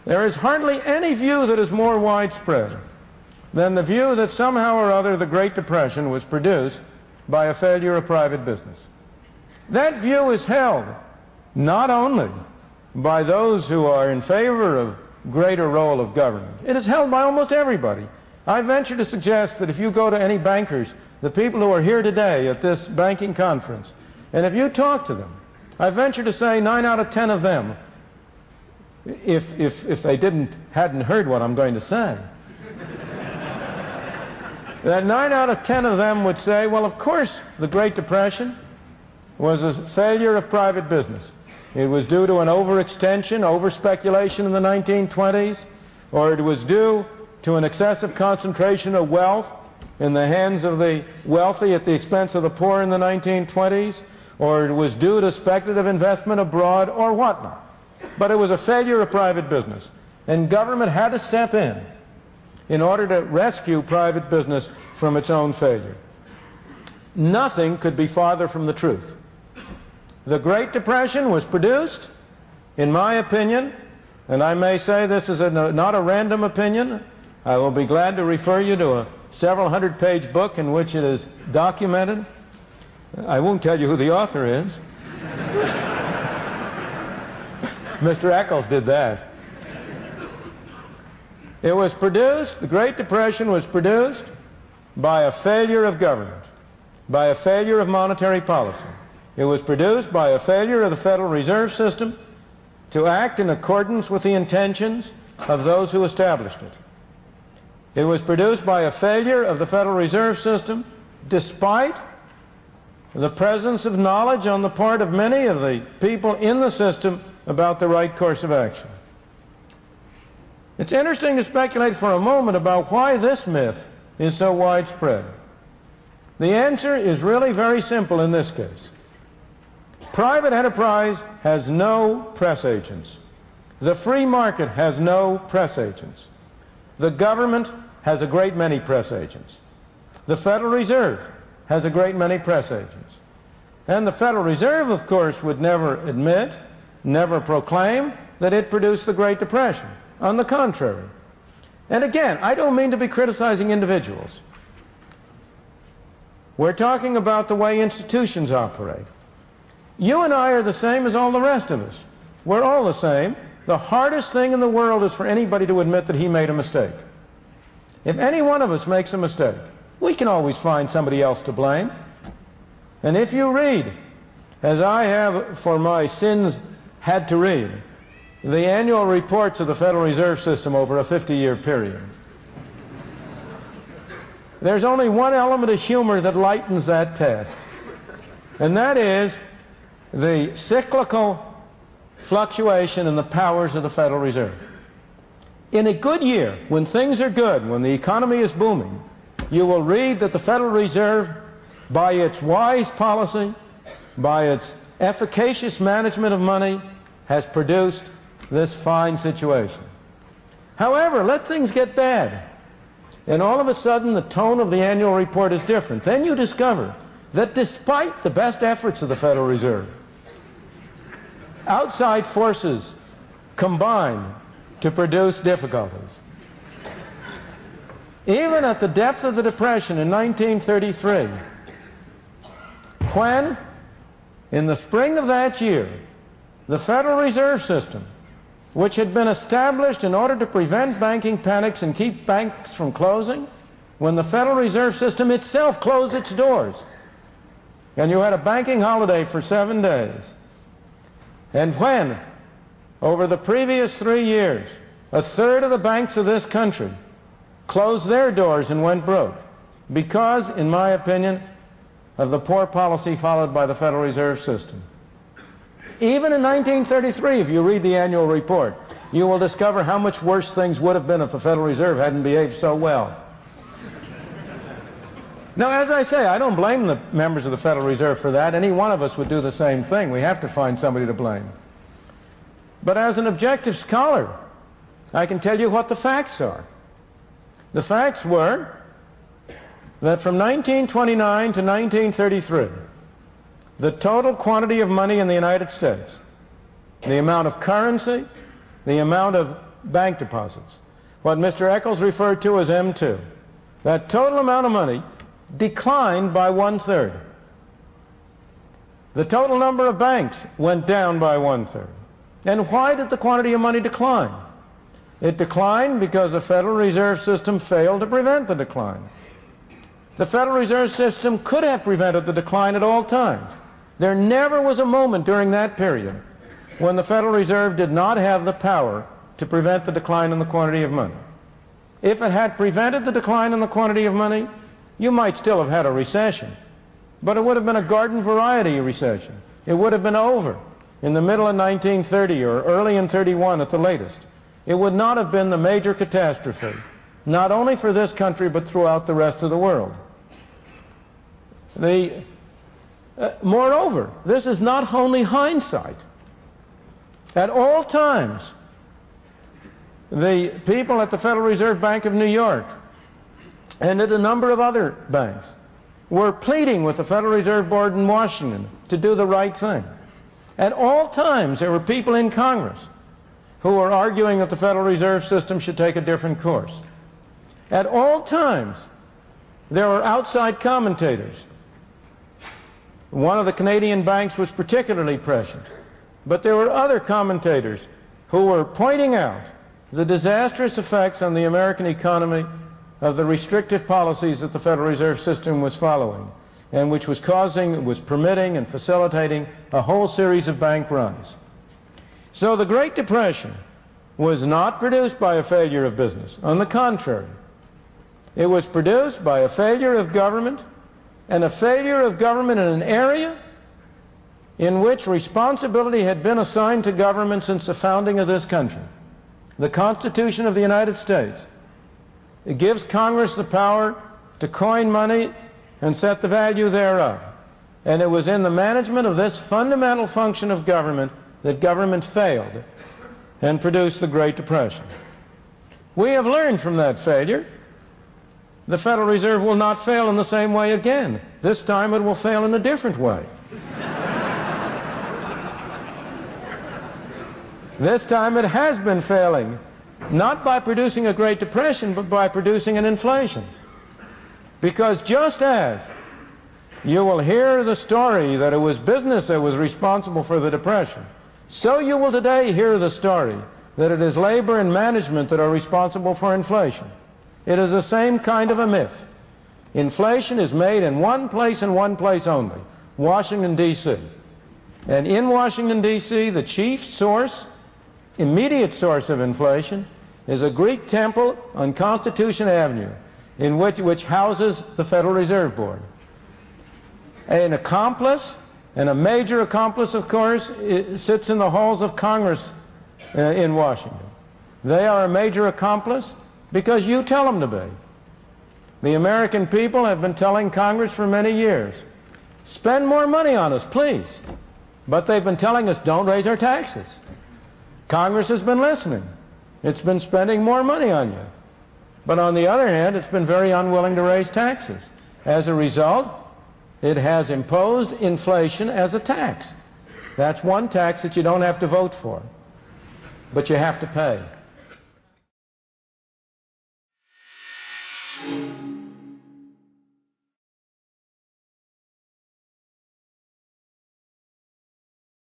There is hardly any view that is more widespread than the view that somehow or other the Great Depression was produced by a failure of private business. That view is held not only by those who are in favor of greater role of government, it is held by almost everybody. I venture to suggest that if you go to any bankers, the people who are here today at this banking conference, and if you talk to them, I venture to say 9 out of 10 of them, if they hadn't heard what I'm going to say, that 9 out of 10 of them would say, well, of course the Great Depression was a failure of private business. It was due to an overextension, over-speculation in the 1920s, or it was due to an excessive concentration of wealth in the hands of the wealthy at the expense of the poor in the 1920s, or it was due to speculative investment abroad, or whatnot. But it was a failure of private business, and government had to step in order to rescue private business from its own failure. Nothing could be farther from the truth. The Great Depression was produced, in my opinion, and I may say this is not a random opinion. I will be glad to refer you to a several hundred-page book in which it is documented. I won't tell you who the author is. Mr. Eccles did that. It was produced, the Great Depression was produced by a failure of government, by a failure of monetary policy. It was produced by a failure of the Federal Reserve System to act in accordance with the intentions of those who established it. It was produced by a failure of the Federal Reserve System despite the presence of knowledge on the part of many of the people in the system about the right course of action. It's interesting to speculate for a moment about why this myth is so widespread. The answer is really very simple in this case. Private enterprise has no press agents. The free market has no press agents. The government has a great many press agents. The Federal Reserve has a great many press agents. And the Federal Reserve, of course, would never admit, never proclaim that it produced the Great Depression. On the contrary. And again, I don't mean to be criticizing individuals. We're talking about the way institutions operate. You and I are the same as all the rest of us. We're all the same. The hardest thing in the world is for anybody to admit that he made a mistake. If any one of us makes a mistake, we can always find somebody else to blame. And if you read, as I have for my sins had to read, the annual reports of the Federal Reserve System over a 50-year period, there's only one element of humor that lightens that task, and that is the cyclical fluctuation in the powers of the Federal Reserve. In a good year, when things are good, when the economy is booming, you will read that the Federal Reserve, by its wise policy, by its efficacious management of money, has produced this fine situation. However, let things get bad, and all of a sudden the tone of the annual report is different. Then you discover that despite the best efforts of the Federal Reserve, outside forces combine to produce difficulties. Even at the depth of the Depression in 1933, when, in the spring of that year, the Federal Reserve System, which had been established in order to prevent banking panics and keep banks from closing, when the Federal Reserve System itself closed its doors, and you had a banking holiday for 7 days, and when, over the previous 3 years, a third of the banks of this country closed their doors and went broke because, in my opinion, of the poor policy followed by the Federal Reserve System. Even in 1933, if you read the annual report, you will discover how much worse things would have been if the Federal Reserve hadn't behaved so well. Now, as I say, I don't blame the members of the Federal Reserve for that. Any one of us would do the same thing. We have to find somebody to blame. But as an objective scholar, I can tell you what the facts are. The facts were that from 1929 to 1933, the total quantity of money in the United States, the amount of currency, the amount of bank deposits, what Mr. Eccles referred to as M2. That total amount of money declined by 1/3. The total number of banks went down by 1/3. And why did the quantity of money decline? It declined because the Federal Reserve System failed to prevent the decline. The Federal Reserve System could have prevented the decline at all times. There never was a moment during that period when the Federal Reserve did not have the power to prevent the decline in the quantity of money. If it had prevented the decline in the quantity of money, you might still have had a recession, but it would have been a garden variety recession. It would have been over in the middle of 1930 or early in 31 at the latest. It would not have been the major catastrophe, not only for this country but throughout the rest of the world. Moreover, this is not only hindsight. At all times, the people at the Federal Reserve Bank of New York and at a number of other banks were pleading with the Federal Reserve Board in Washington to do the right thing. At all times, there were people in Congress who were arguing that the Federal Reserve System should take a different course. At all times, there were outside commentators. One of the Canadian banks was particularly prescient, but there were other commentators who were pointing out the disastrous effects on the American economy of the restrictive policies that the Federal Reserve System was following, and which was permitting and facilitating a whole series of bank runs. So the Great Depression was not produced by a failure of business. On the contrary, it was produced by a failure of government, and a failure of government in an area in which responsibility had been assigned to government since the founding of this country. The Constitution of the United States. It gives Congress the power to coin money and set the value thereof. And it was in the management of this fundamental function of government that government failed and produced the Great Depression. We have learned from that failure. The Federal Reserve will not fail in the same way again. This time it will fail in a different way. This time it has been failing, not by producing a Great Depression, but by producing an inflation. Because just as you will hear the story that it was business that was responsible for the Depression, so you will today hear the story that it is labor and management that are responsible for inflation. It is the same kind of a myth. Inflation is made in one place and one place only, Washington, D.C. And in Washington, D.C., the chief source, immediate source of inflation is a Greek temple on Constitution Avenue, which houses the Federal Reserve Board. An accomplice, and a major accomplice, of course, sits in the halls of Congress in Washington. They are a major accomplice because you tell them to be. The American people have been telling Congress for many years, spend more money on us, please. But they've been telling us, don't raise our taxes. Congress has been listening. It's been spending more money on you. But on the other hand, it's been very unwilling to raise taxes. As a result, it has imposed inflation as a tax. That's one tax that you don't have to vote for, but you have to pay.